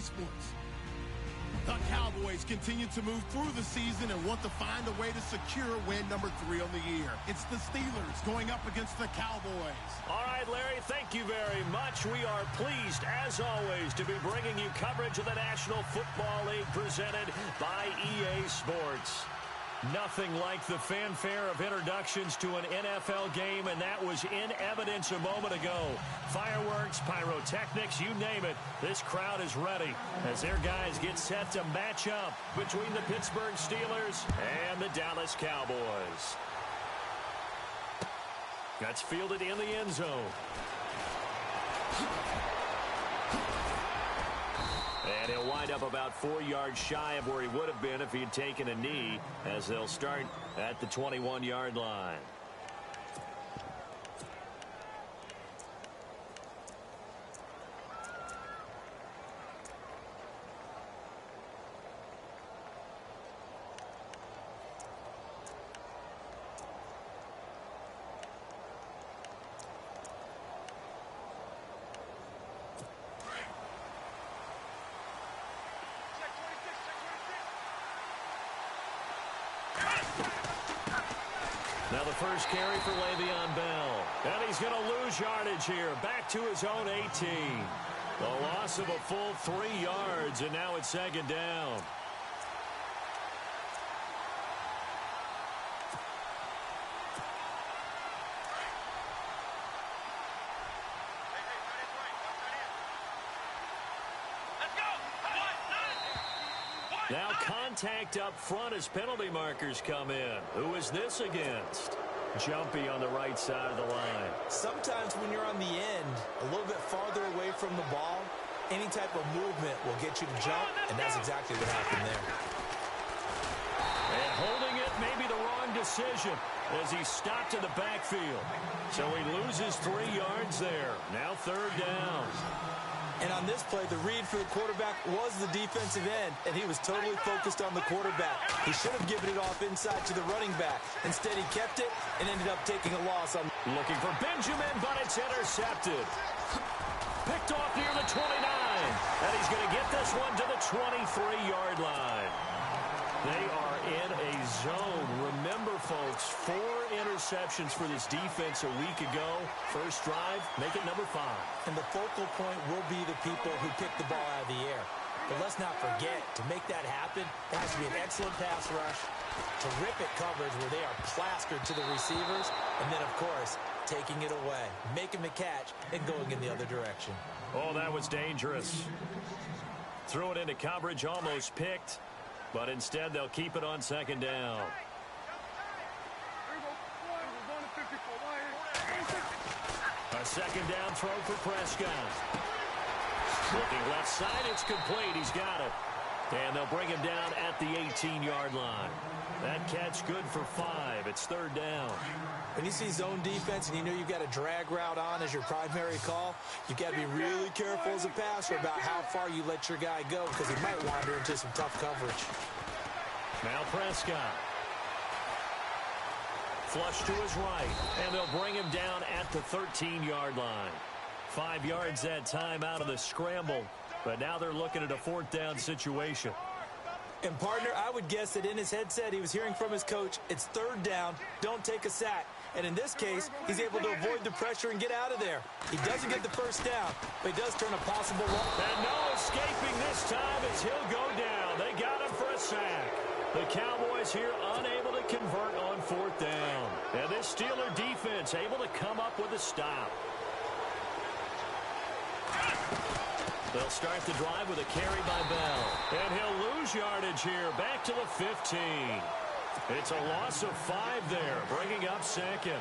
Sports. The Cowboys continue to move through the season and want to find a way to secure win number 3 on the year. It's the Steelers going up against the Cowboys. All right, Larry, thank you very much. We are pleased, as always, to be bringing you coverage of the National Football League presented by EA Sports. Nothing like the fanfare of introductions to an NFL game, and that was in evidence a moment ago. Fireworks, pyrotechnics, you name it. This crowd is ready as their guys get set to match up between the Pittsburgh Steelers and the Dallas Cowboys. That's fielded in the end zone. And he'll wind up about 4 yards shy of where he would have been if he had taken a knee, as they'll start at the 21-yard line. Now the first carry for Le'Veon Bell. And he's going to lose yardage here. Back to his own 18. The loss of a full 3 yards, and now it's second down. Now contact up front as penalty markers come in. Who is this against? Jumpy on the right side of the line. Sometimes when you're on the end, a little bit farther away from the ball, any type of movement will get you to jump, and that's exactly what happened there. And holding it may be the wrong decision as he stopped in the backfield. So he loses 3 yards there. Now third down. And on this play, the read for the quarterback was the defensive end, and he was totally focused on the quarterback. He should have given it off inside to the running back. Instead, he kept it and ended up taking a loss on. Looking for Benjamin, but it's intercepted. Picked off near the 29, and he's going to get this one to the 23-yard line. They are in a zone. Remember, folks, 4 interceptions for this defense a week ago. First drive, make it number 5. And the focal point will be the people who pick the ball out of the air. But let's not forget, to make that happen, there has to be an excellent pass rush, terrific coverage where they are plastered to the receivers, and then, of course, taking it away, making the catch, and going in the other direction. Oh, that was dangerous. Threw it into coverage, almost picked. But instead, they'll keep it on second down. A second down throw for Prescott. Looking left side, it's complete. He's got it. And they'll bring him down at the 18-yard line. That catch good for 5. It's third down. When you see zone defense and you know you've got a drag route on as your primary call, you've got to be really careful as a passer about how far you let your guy go because he might wander into some tough coverage. Now Prescott. Flush to his right, and they'll bring him down at the 13-yard line. 5 yards that time out of the scramble, but now they're looking at a fourth down situation. And, partner, I would guess that in his headset he was hearing from his coach, it's third down, don't take a sack. And in this case, he's able to avoid the pressure and get out of there. He doesn't get the first down, but he does turn a possible run. And no escaping this time as he'll go down. They got him for a sack. The Cowboys here unable to convert on fourth down. And this Steeler defense able to come up with a stop. They'll start the drive with a carry by Bell. And he'll lose yardage here, back to the 15. It's a loss of 5 there, bringing up second.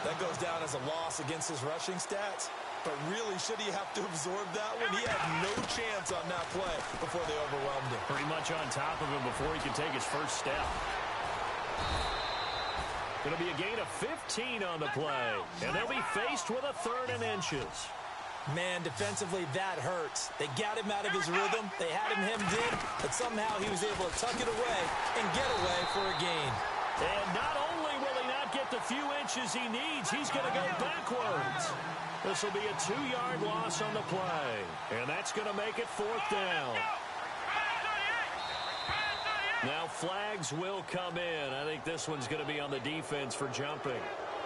That goes down as a loss against his rushing stats. But really, should he have to absorb that one? He had no chance on that play before they overwhelmed him. Pretty much on top of him before he could take his first step. Going to be a gain of 15 on the play. And they'll be faced with a 3rd and inches. Man, defensively, that hurts. They got him out of his rhythm. They had him hemmed in, but somehow he was able to tuck it away and get away for a gain. And not only will he not get the few inches he needs. He's going to go backwards. This will be a 2-yard loss on the play. And that's going to make it 4th down. Now flags will come in. I think this one's going to be on the defense for jumping.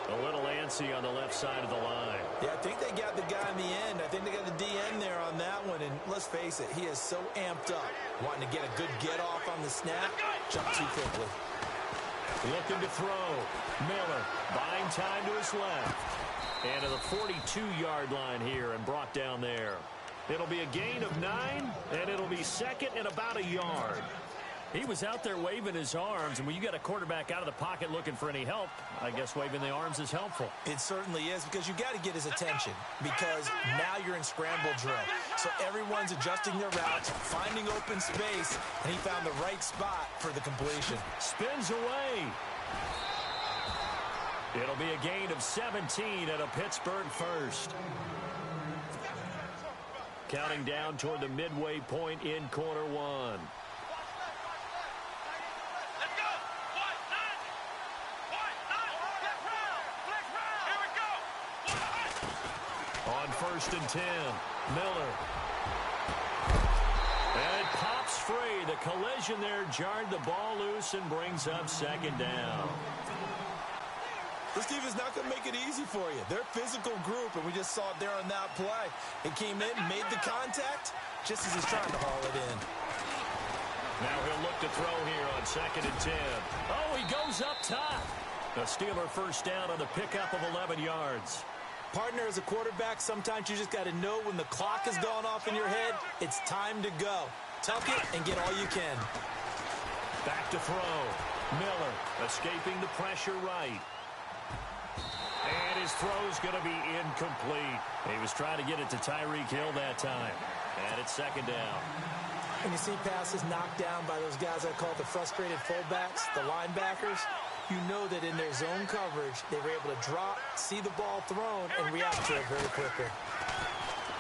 A little antsy on the left side of the line. Yeah, I think they got the guy in the end. I think they got the DN there on that one. And let's face it, he is so amped up. Wanting to get a good get-off on the snap. Jump too quickly. Looking to throw. Miller buying time to his left. And to the 42-yard line here and brought down there. It'll be a gain of 9, and it'll be second and about a yard. He was out there waving his arms, and when you got a quarterback out of the pocket looking for any help, I guess waving the arms is helpful. It certainly is, because you got to get his attention, because now you're in scramble drill. So everyone's adjusting their routes, finding open space, and he found the right spot for the completion. Spins away. It'll be a gain of 17 at a Pittsburgh first. Counting down toward the midway point in quarter 1. On 1st and 10, Miller. And it pops free. The collision there jarred the ball loose and brings up 2nd down. This defense is not going to make it easy for you. They're a physical group, and we just saw it there on that play. It came in, made the contact, just as he's trying to haul it in. Now he'll look to throw here on 2nd and 10. Oh, he goes up top. A Steeler first down on the pickup of 11 yards. Partner, as a quarterback, sometimes you just got to know when the clock has gone off in your head, it's time to go. Tuck it and get all you can. Back to throw. Miller escaping the pressure right. And his throw's going to be incomplete. He was trying to get it to Tyreek Hill that time. And it's 2nd down. When you see passes knocked down by those guys I call the frustrated fullbacks, the linebackers, you know that in their zone coverage, they were able to drop, see the ball thrown, and react to it very quickly.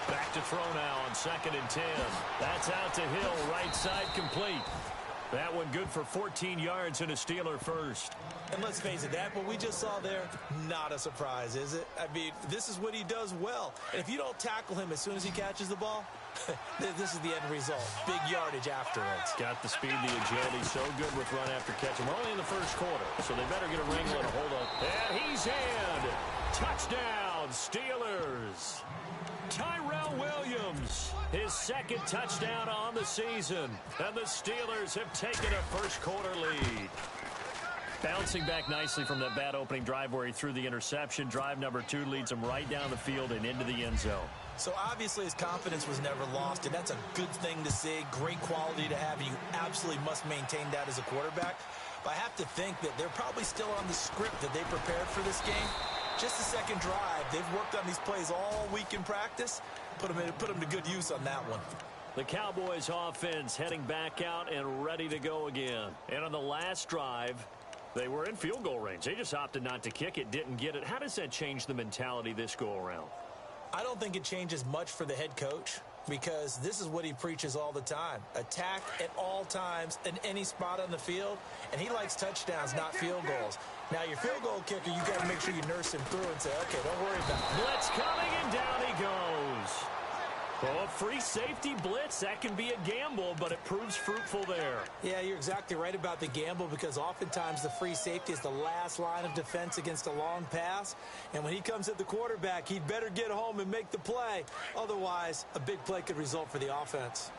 Back to throw now on 2nd and 10. That's out to Hill, right side complete. That one good for 14 yards and a Steeler first. And let's face it, that what we just saw there, not a surprise, is it? I mean, this is what he does well. And if you don't tackle him as soon as he catches the ball, this is the end result. Big yardage afterwards. Got the speed, the agility, so good with run after catch. We're only in the first quarter, so they better get a wrangle and a hold up. And he's in. Touchdown, Steelers. Tyrell Williams, his 2nd touchdown on the season. And the Steelers have taken a first quarter lead. Bouncing back nicely from that bad opening drive where he threw the interception. Drive number 2 leads him right down the field and into the end zone. So obviously his confidence was never lost, and that's a good thing to see. Great quality to have, and you absolutely must maintain that as a quarterback. But I have to think that they're probably still on the script that they prepared for this game. Just the 2nd drive. They've worked on these plays all week in practice. Put them to good use on that one. The Cowboys offense heading back out and ready to go again. And on the last drive, they were in field goal range. They just opted not to kick it, didn't get it. How does that change the mentality this go-around? I don't think it changes much for the head coach, because this is what he preaches all the time. Attack at all times in any spot on the field, and he likes touchdowns, not field goals. Now, your field goal kicker, you got to make sure you nurse him through and say, okay, don't worry about it. Blitz coming, and down he goes. Oh, a free safety blitz, that can be a gamble, but it proves fruitful there. Yeah, you're exactly right about the gamble, because oftentimes the free safety is the last line of defense against a long pass. And when he comes at the quarterback, he'd better get home and make the play. Otherwise, a big play could result for the offense.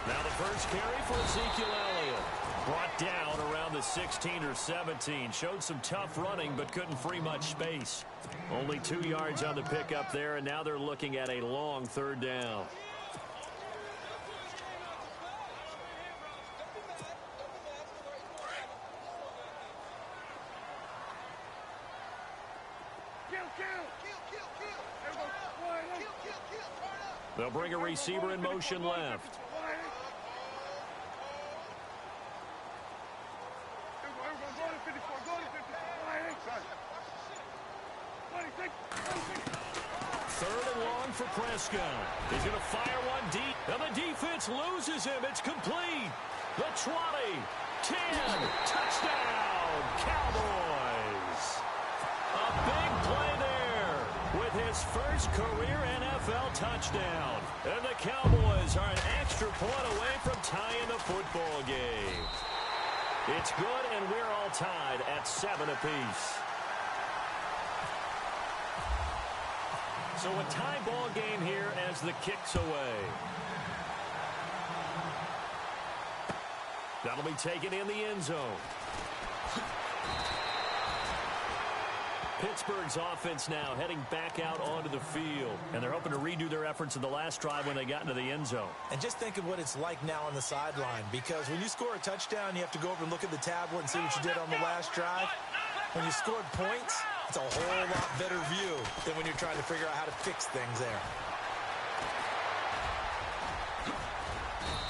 Now the first carry for Ezekiel Elliott. Brought down around the 16 or 17. Showed some tough running, but couldn't free much space. Only 2 yards on the pickup there, and now they're looking at a long 3rd down. They'll bring a receiver in motion left. 3rd and long for Prescott. He's going to fire one deep, and the defense loses him. It's complete. The 20, 10, touchdown, Cowboys. A big play there with his first career NFL touchdown. And the Cowboys are an extra point away from tying the football game. It's good, and we're all tied at 7 apiece. So a tie ball game here as the kick's away. That'll be taken in the end zone. Pittsburgh's offense now heading back out onto the field. And they're hoping to redo their efforts in the last drive when they got into the end zone. And just think of what it's like now on the sideline. Because when you score a touchdown, you have to go over and look at the tablet and see what you did on the last drive. When you scored points, it's a whole lot better view than when you're trying to figure out how to fix things there.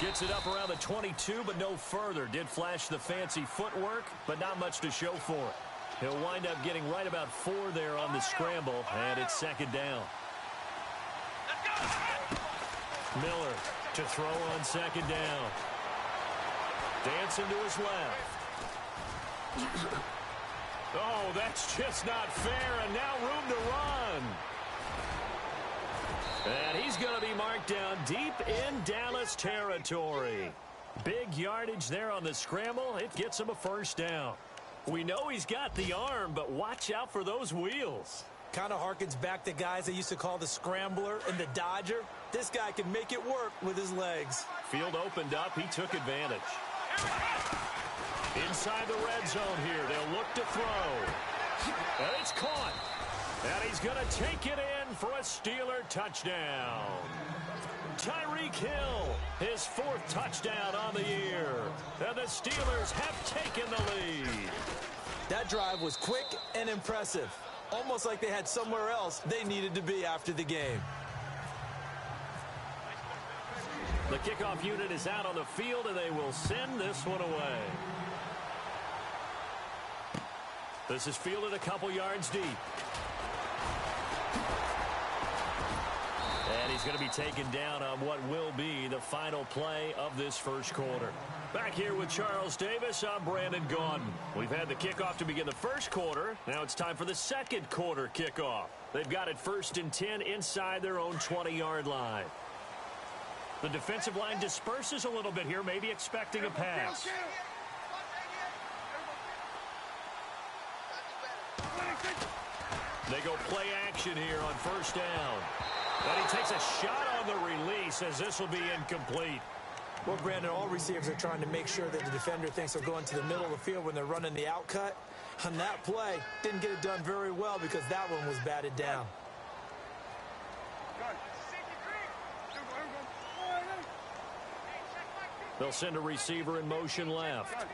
Gets it up around the 22, but no further. Did flash the fancy footwork, but not much to show for it. He'll wind up getting right about 4 there on the scramble, and it's 2nd down. Miller to throw on 2nd down. Dancing to his left. Oh, that's just not fair, and now room to run. And he's going to be marked down deep in Dallas territory. Big yardage there on the scramble. It gets him a 1st down. We know he's got the arm, but watch out for those wheels. Kind of harkens back to guys they used to call the scrambler and the dodger. This guy can make it work with his legs. Field opened up. He took advantage. Inside the red zone here. They'll look to throw. And it's caught. And he's going to take it in for a Steeler touchdown. Tyreek Hill, his 4th touchdown on the year. And the Steelers have taken the lead. That drive was quick and impressive. Almost like they had somewhere else they needed to be after the game. The kickoff unit is out on the field, and they will send this one away. This is fielded a couple yards deep. And he's going to be taken down on what will be the final play of this 1st quarter. Back here with Charles Davis, I'm Brandon Gaudin. We've had the kickoff to begin the 1st quarter. Now it's time for the 2nd quarter kickoff. They've got it 1st and 10 inside their own 20-yard line. The defensive line disperses a little bit here, maybe expecting a pass. They go play action here on 1st down. And he takes a shot on the release as this will be incomplete. Well, Brandon, all receivers are trying to make sure that the defender thinks they're going to the middle of the field when they're running the out cut. On that play, didn't get it done very well because that one was batted down. They'll send a receiver in motion left.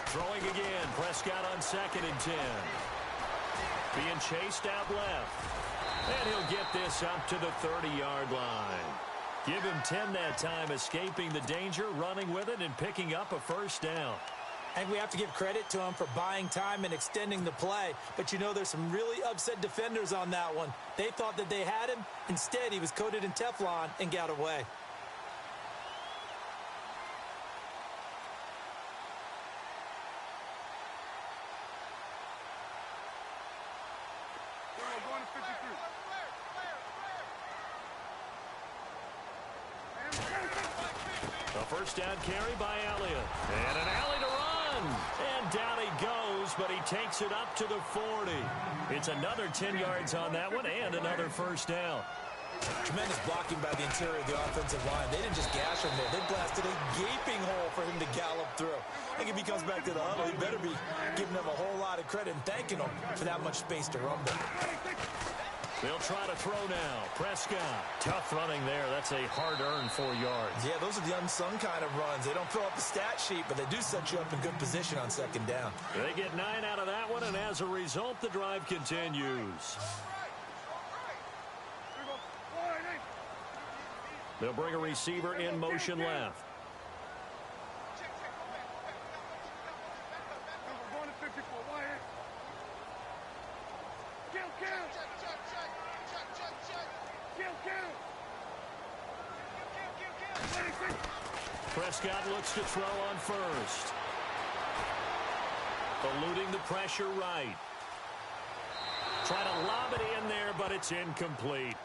Throwing again. Prescott on 2nd and 10. Being chased out left. And he'll get this up to the 30-yard line. Give him 10 that time, escaping the danger, running with it, and picking up a 1st down. And we have to give credit to him for buying time and extending the play. But, you know, there's some really upset defenders on that one. They thought that they had him. Instead, he was coated in Teflon and got away. A 1st down carry by Elliott. And an alley to run. And down he goes, but he takes it up to the 40. It's another 10 yards on that one and another 1st down. Tremendous blocking by the interior of the offensive line. They didn't just gash him there. They blasted a gaping hole for him to gallop through. I think if he comes back to the huddle, he better be giving them a whole lot of credit and thanking them for that much space to rumble. They'll try to throw now. Prescott. Tough running there. That's a hard-earned 4 yards. Yeah, those are the unsung kind of runs. They don't fill up the stat sheet, but they do set you up in good position on second down. They get 9 out of that one, and as a result, the drive continues. They'll bring a receiver in motion left. Prescott looks to throw on first. Eluding the pressure right. Try to lob it in there, but it's incomplete.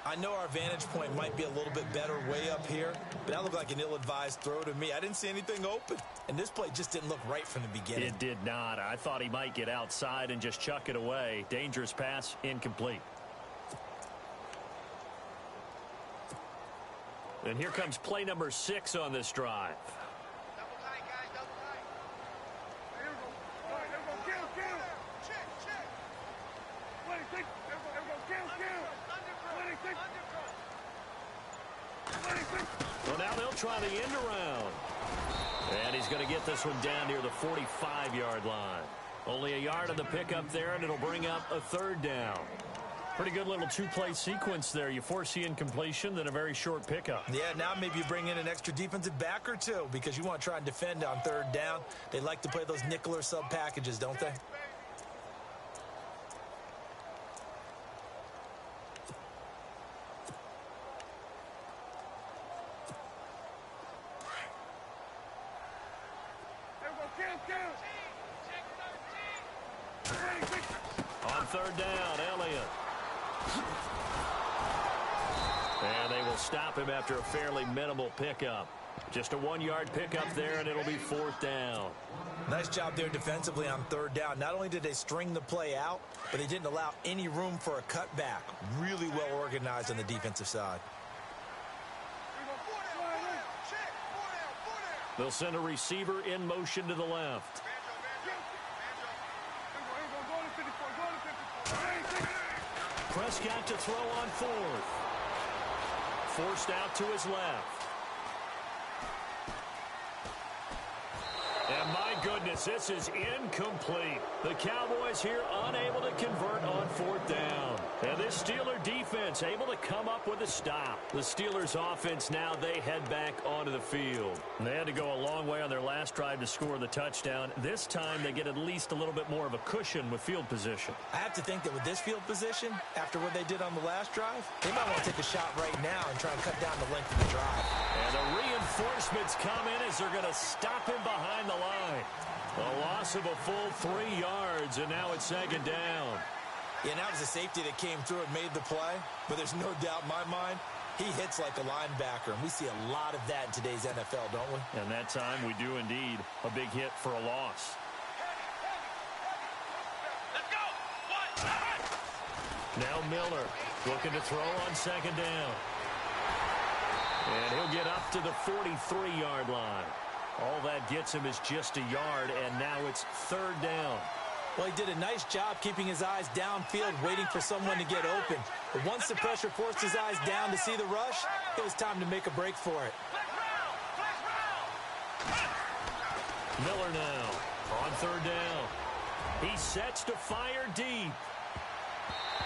I know our vantage point might be a little bit better way up here, but that looked like an ill-advised throw to me. I didn't see anything open, and this play just didn't look right from the beginning. It did not. I thought he might get outside and just chuck it away. Dangerous pass, incomplete. And here comes play number 6 on this drive. Double tight, guys, double tight. Here we go. All right, there we go. Kill. Check. 26. There we go. Kill. Undercross. 26. Well, now they'll try the end around. And he's going to get this one down near the 45-yard line. Only a yard on the pickup there, and it'll bring up a 3rd down. Pretty good little 2-play sequence there. You force the incompletion, then a very short pickup. Yeah, now maybe you bring in an extra defensive back or two because you want to try and defend on 3rd down. They like to play those nickel or sub packages, don't they? On 3rd down, Elliott. And they will stop him after a fairly minimal pickup. Just a 1-yard pickup there, and it'll be 4th down. Nice job there defensively on 3rd down. Not only did they string the play out, but they didn't allow any room for a cutback. Really well organized on the defensive side. They'll send a receiver in motion to the left. Prescott to throw on 4th. Forced out to his left. And my goodness, this is incomplete. The Cowboys here unable to convert on 4th down. And this Steeler defense able to come up with a stop. The Steelers offense now, they head back onto the field. And they had to go a long way on their last drive to score the touchdown. This time they get at least a little bit more of a cushion with field position. I have to think that with this field position, after what they did on the last drive, they might want to take a shot right now and try and cut down the length of the drive. And the reinforcements come in as they're going to stop him behind the line. A loss of a full 3 yards, and now it's 2nd down. Yeah, that was a safety that came through and made the play, but there's no doubt in my mind, he hits like a linebacker, and we see a lot of that in today's NFL, don't we? And that time we do indeed. A big hit for a loss. Let's go. Now Miller looking to throw on 2nd down. And he'll get up to the 43-yard line. All that gets him is just a yard, and now it's 3rd down. Well, he did a nice job keeping his eyes downfield, waiting for someone to get open. But once the pressure forced his eyes down to see the rush, it was time to make a break for it. Miller now on 3rd down. He sets to fire deep.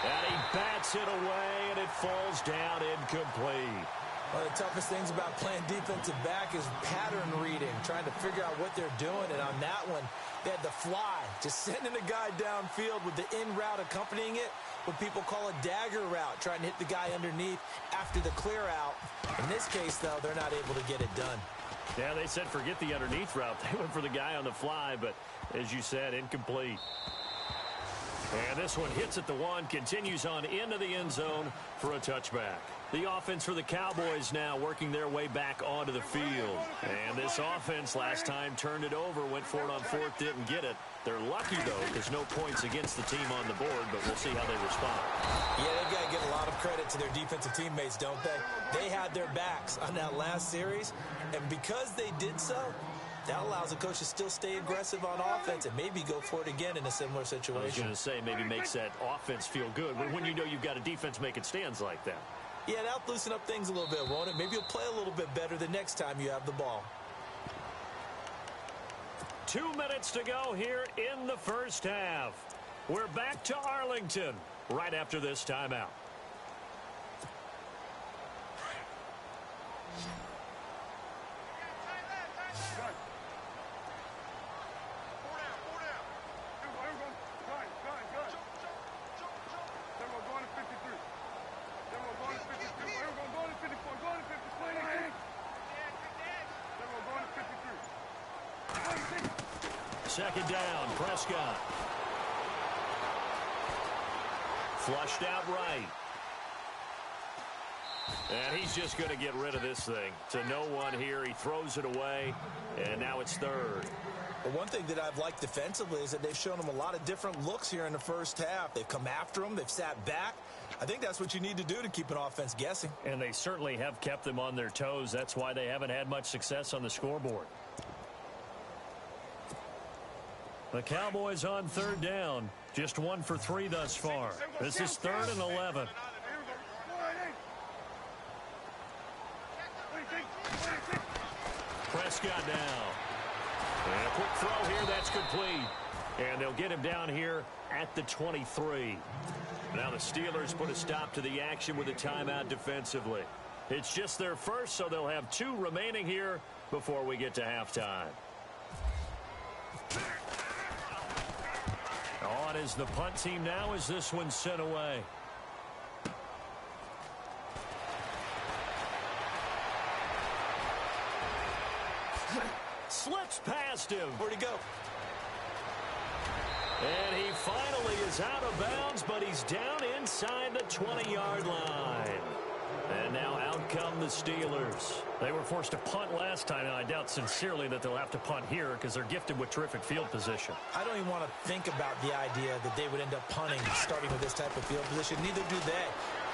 And he bats it away, and it falls down incomplete. One of the toughest things about playing defensive back is pattern reading, trying to figure out what they're doing. And on that one, they had the fly, just sending a guy downfield with the in route accompanying it, what people call a dagger route, trying to hit the guy underneath after the clear out. In this case, though, they're not able to get it done. Yeah, they said forget the underneath route. They went for the guy on the fly, but as you said, incomplete. And this one hits at the 1, continues on into the end zone for a touchback. The offense for the Cowboys now working their way back onto the field. And this offense last time turned it over, went for it on 4th, didn't get it. They're lucky, though. There's no points against the team on the board, but we'll see how they respond. Yeah, they've got to give a lot of credit to their defensive teammates, don't they? They had their backs on that last series, and because they did so, That allows the coach to still stay aggressive on offense and maybe go for it again in a similar situation. I was going to say maybe makes that offense feel good when you know you've got a defense making stands like that. Yeah, that'll loosen up things a little bit, won't it? Maybe you'll play a little bit better the next time you have the ball. 2 minutes to go here in the first half. We're back to Arlington right after this timeout. Second down, Prescott. Flushed out right. And he's just going to get rid of this thing. To no one here. He throws it away, and now it's third. Well, one thing that I've liked defensively is that they've shown him a lot of different looks here in the first half. They've come after him. They've sat back. I think that's what you need to do to keep an offense guessing. And they certainly have kept them on their toes. That's why they haven't had much success on the scoreboard. The Cowboys on third down. Just 1 for 3 thus far. This is 3rd and 11. Prescott now. And a quick throw here. That's complete. And they'll get him down here at the 23. Now the Steelers put a stop to the action with a timeout defensively. It's just their first, so they'll have 2 remaining here before we get to halftime. On is the punt team now as this one's sent away. Slips past him. Where'd he go? And he finally is out of bounds, but he's down inside the 20-yard line. And now out come the Steelers. They were forced to punt last time, and I doubt sincerely that they'll have to punt here because they're gifted with terrific field position. I don't even want to think about the idea that they would end up punting starting with this type of field position. Neither do they.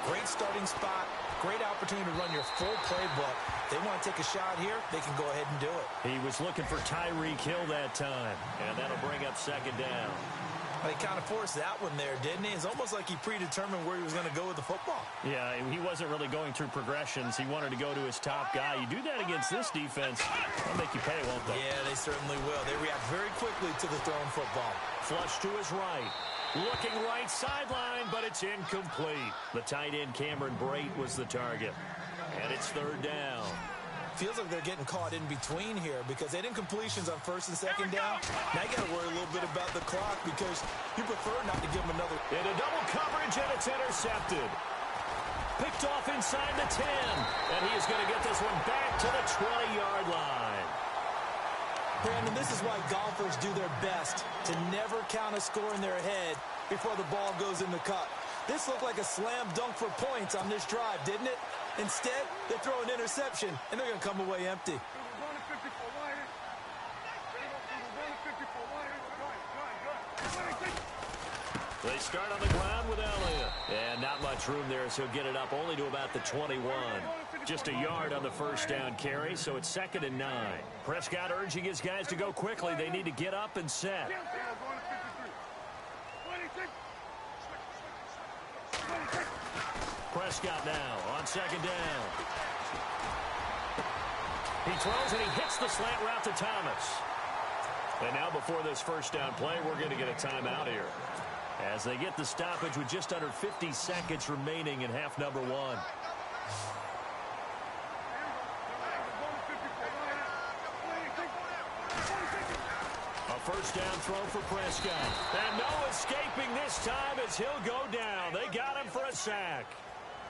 Great starting spot, great opportunity to run your full playbook. They want to take a shot here, they can go ahead and do it. He was looking for Tyreek Hill that time, and that'll bring up second down. He kind of forced that one there, didn't he? It's almost like he predetermined where he was going to go with the football. Yeah, he wasn't really going through progressions. He wanted to go to his top guy. You do that against this defense, they'll make you pay, won't they? Yeah, they certainly will. They react very quickly to the thrown football. Flush to his right. Looking right sideline, but it's incomplete. The tight end, Cameron Brate, was the target. And it's third down. Feels like they're getting caught in between here because they had incompletions on first and second down. Now you got to worry a little bit about the clock because you prefer not to give them another. Into double coverage, and it's intercepted. Picked off inside the 10. And he is going to get this one back to the 20-yard line. Brandon, this is why golfers do their best to never count a score in their head before the ball goes in the cup. This looked like a slam dunk for points on this drive, didn't it? Instead, they throw an interception, and they're going to come away empty. They start on the ground with Elliott. And not much room there, so he'll get it up only to about the 21. Just a yard on the first down carry, so it's 2nd and 9. Prescott urging his guys to go quickly. They need to get up and set. Prescott now on second down. He throws and he hits the slant route to Thomas. And now before this first down play, we're going to get a timeout here as they get the stoppage with just under 50 seconds remaining in half number 1. A first down throw for Prescott. And no escaping this time as he'll go down. They got him for a sack.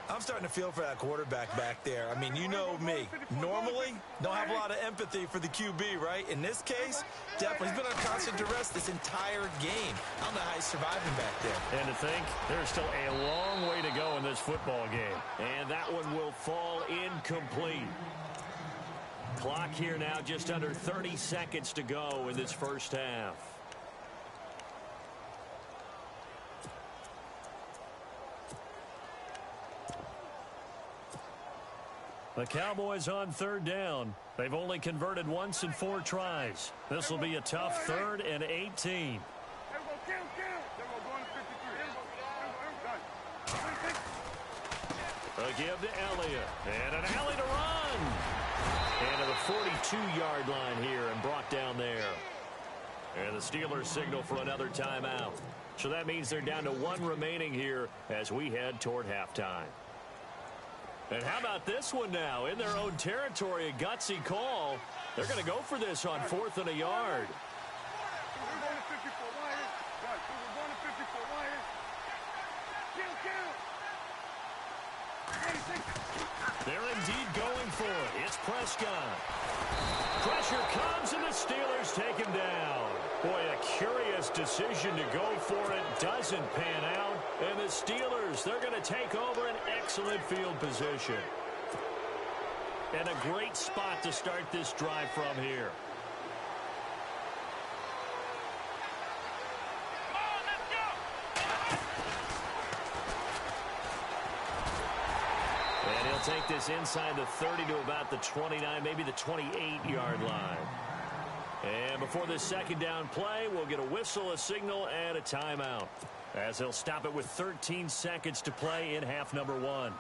I'm starting to feel for that quarterback back there. I mean, you know me. Normally, don't have a lot of empathy for the QB, right? In this case, definitely. He's been on constant duress this entire game. I don't know how he's surviving back there. And to think, there's still a long way to go in this football game. And that one will fall incomplete. Clock here now, just under 30 seconds to go in this first half. The Cowboys on third down. They've only converted once in 4 tries. This will be a tough 3rd and 18. A give to Elliott. And an alley to run. And to the 42-yard line here and brought down there. And the Steelers signal for another timeout. So that means they're down to 1 remaining here as we head toward halftime. And how about this one now? In their own territory, a gutsy call. They're going to go for this on 4th and a yard. They're indeed going for it. It's Prescott. Pressure comes, and the Steelers take him down. Boy, a curious decision to go for it. Doesn't pan out. And the Steelers, they're going to take over an excellent field position. And a great spot to start this drive from here. And he'll take this inside the 30 to about the 29, maybe the 28-yard line. And before this second down play, we'll get a whistle, a signal, and a timeout, as he'll stop it with 13 seconds to play in half number 1.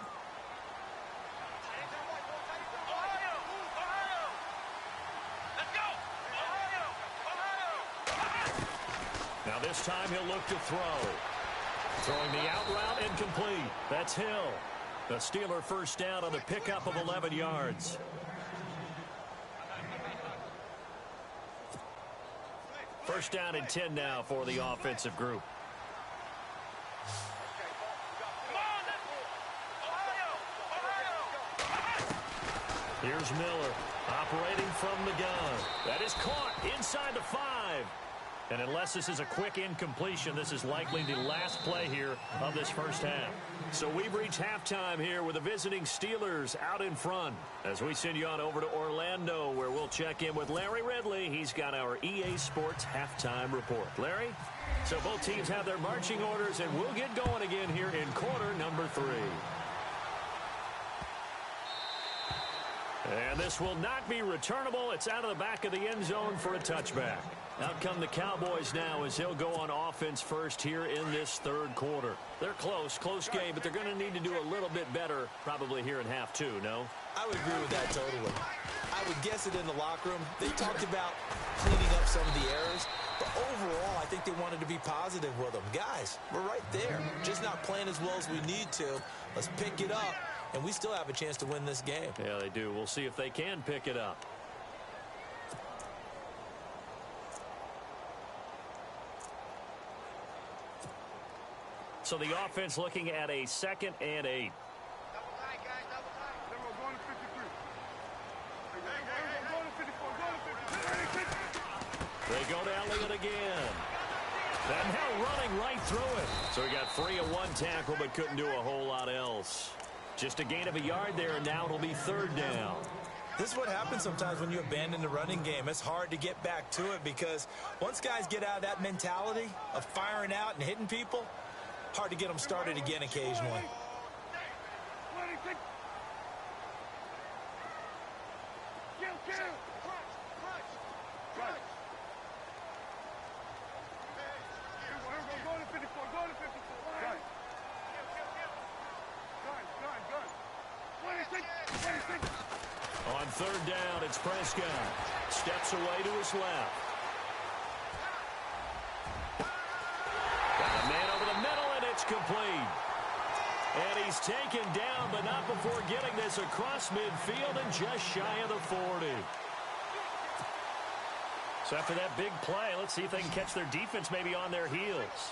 Now this time he'll look to throw. Throwing the out route incomplete. That's Hill. The Steeler first down on the pickup of 11 yards. First down and 10 now for the offensive group. Here's Miller operating from the gun. That is caught inside the 5. And unless this is a quick incompletion, this is likely the last play here of this first half. So we've reached halftime here with the visiting Steelers out in front. As we send you on over to Orlando, where we'll check in with Larry Ridley. He's got our EA Sports halftime report. Larry? So both teams have their marching orders, and we'll get going again here in quarter number 3. And this will not be returnable. It's out of the back of the end zone for a touchback. Out come the Cowboys now as he'll go on offense first here in this third quarter. They're close game, but they're going to need to do a little bit better probably here in half 2, no? I would agree with that totally. I would guess it in the locker room. They talked about cleaning up some of the errors, but overall, I think they wanted to be positive with them. Guys, we're right there. Just not playing as well as we need to. Let's pick it up, and we still have a chance to win this game. Yeah, they do. We'll see if they can pick it up. So the offense looking at a 2nd and 8. Double tight, guys, double tight. Then we're going to 53. Go to 54, They go to Elliott again. And now running right through it. So he got free of 1 tackle but couldn't do a whole lot else. Just a gain of a yard there, and now it'll be 3rd down. This is what happens sometimes when you abandon the running game. It's hard to get back to it because once guys get out of that mentality of firing out and hitting people, hard to get them started again occasionally. On 3rd down, it's Prescott. Steps away to his left. Got a man over the middle, and it's complete. And he's taken down, but not before getting this across midfield and just shy of the 40. So after that big play, let's see if they can catch their defense maybe on their heels.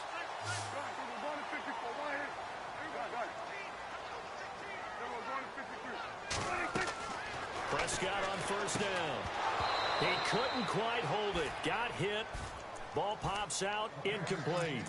Prescott on 1st down. He couldn't quite hold it. Got hit. Ball pops out. Incomplete.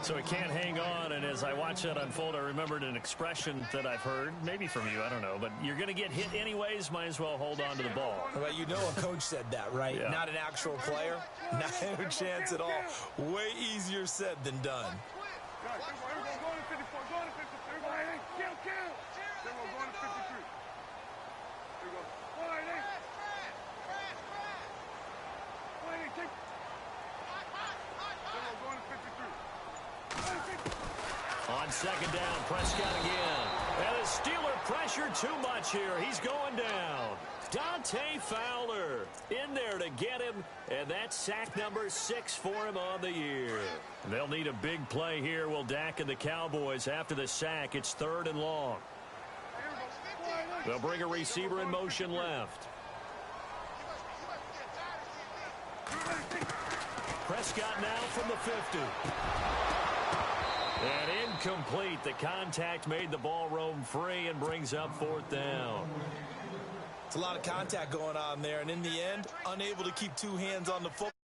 So he can't hang on, and as I watch that unfold, I remembered an expression that I've heard, maybe from you, I don't know, but you're going to get hit anyways, might as well hold on to the ball. Well, you know a coach said that, right? Yeah. Not an actual player. No chance at all. Way easier said than done. On second down, Prescott again. And the Steeler pressure too much here. He's going down. Dante Fowler in there to get him, and that's sack number 6 for him on the year. They'll need a big play here, will Dak and the Cowboys. After the sack, it's 3rd and long. They'll bring a receiver in motion left. Prescott now from the 50. And incomplete. The contact made the ball roam free and brings up 4th down. It's a lot of contact going on there, and in the end, unable to keep 2 hands on the football.